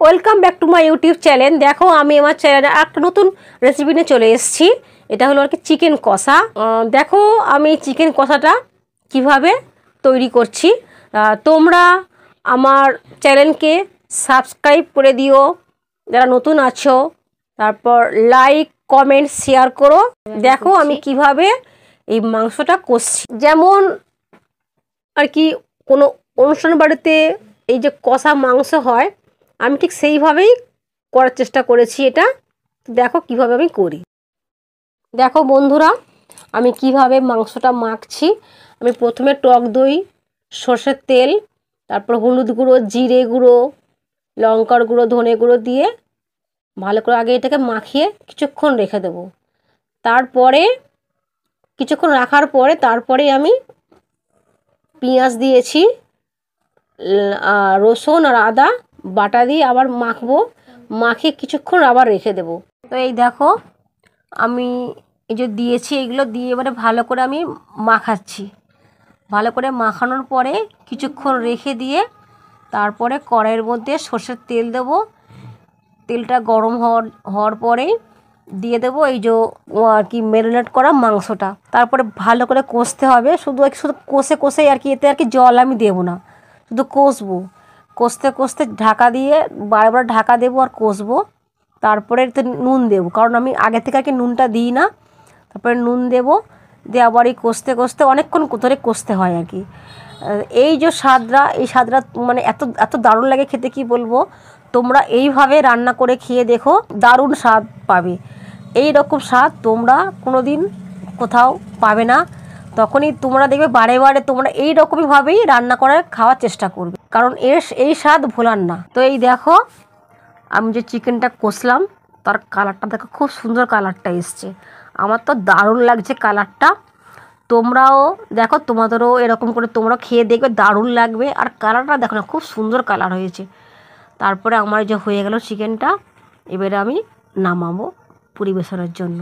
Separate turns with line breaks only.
Welcome back to my YouTube channel. দেখো আমি আমার চ্যানেলে একটা নতুন রেসিপি নিয়ে চলে এসেছি। এটা হলো আর কি চিকেন কষা। দেখো আমি চিকেন কষাটা কিভাবে তৈরি করছি। তোমরা আমার চ্যানেলকে সাবস্ক্রাইব করে দিও যারা নতুন আছো, তারপর লাইক কমেন্ট শেয়ার করো। দেখো আমি কিভাবে এই মাংসটা কষছি। যেমন আর কি কোনো অনুষ্ঠান বাড়িতে এই যে কষা মাংস হয়, আমি ঠিক সেইভাবেই করার চেষ্টা করেছি। এটা দেখো কিভাবে আমি করি। দেখো বন্ধুরা, আমি কিভাবে মাংসটা মাখছি। আমি প্রথমে টক দই, সর্ষের তেল, তারপর হলুদ গুঁড়ো, জিরে গুঁড়ো, লঙ্কার গুঁড়ো, ধনে গুঁড়ো দিয়ে ভালো করে আগে এটাকে মাখিয়ে কিছুক্ষণ রেখে দেবো। তারপরে কিছুক্ষণ রাখার পরে তারপরে আমি পেঁয়াজ দিয়েছি, রসুন আর আদা বাটা দিয়ে আবার মাখবো। মাখিয়ে কিছুক্ষণ আবার রেখে দেবো। তো এই দেখো আমি এই যে দিয়েছি, এগুলো দিয়ে এবারে ভালো করে আমি মাখাচ্ছি। ভালো করে মাখানোর পরে কিছুক্ষণ রেখে দিয়ে তারপরে কড়াইয়ের মধ্যে সর্ষের তেল দেবো। তেলটা গরম হওয়ার পরেই দিয়ে দেবো এই যে আর কি ম্যারিনেট করা মাংসটা। তারপরে ভালো করে কষতে হবে, শুধু কষে আর কি। এতে আর কি জল আমি দেবো না, শুধু কষবো। কষতে ঢাকা দিয়ে বারবার ঢাকা দেবো আর কষবো। তারপরে এতে নুন দেবো, কারণ আমি আগে থেকে আর কি নুনটা দিই না। তারপরে নুন দেবো, দিয়ে আবার এই কষতে অনেকক্ষণ ধরে কষতে হয় আর কি। এই যে স্বাদটা মানে এত দারুণ লাগে খেতে, কি বলবো। তোমরা এইভাবে রান্না করে খেয়ে দেখো, দারুণ স্বাদ পাবে। এই রকম স্বাদ তোমরা কোনো দিন কোথাও পাবে না। তখনই তোমরা দেখবে বারে বারে তোমরা এই রকমইভাবেই রান্না করে খাওয়ার চেষ্টা করবে, কারণ এই স্বাদ ভোলার না। তো এই দেখো আমি যে চিকেনটা কষলাম, তার কালারটা দেখো, খুব সুন্দর কালারটা এসছে। আমার তো দারুণ লাগছে কালারটা। তোমরাও দেখো, তোমাদেরও এরকম করে তোমরা খেয়ে দেখবে, দারুণ লাগবে। আর কালারটা দেখো না, খুব সুন্দর কালার হয়েছে। তারপরে আমার যে হয়ে গেল চিকেনটা, এবারে আমি নামাবো পরিবেশনের জন্য।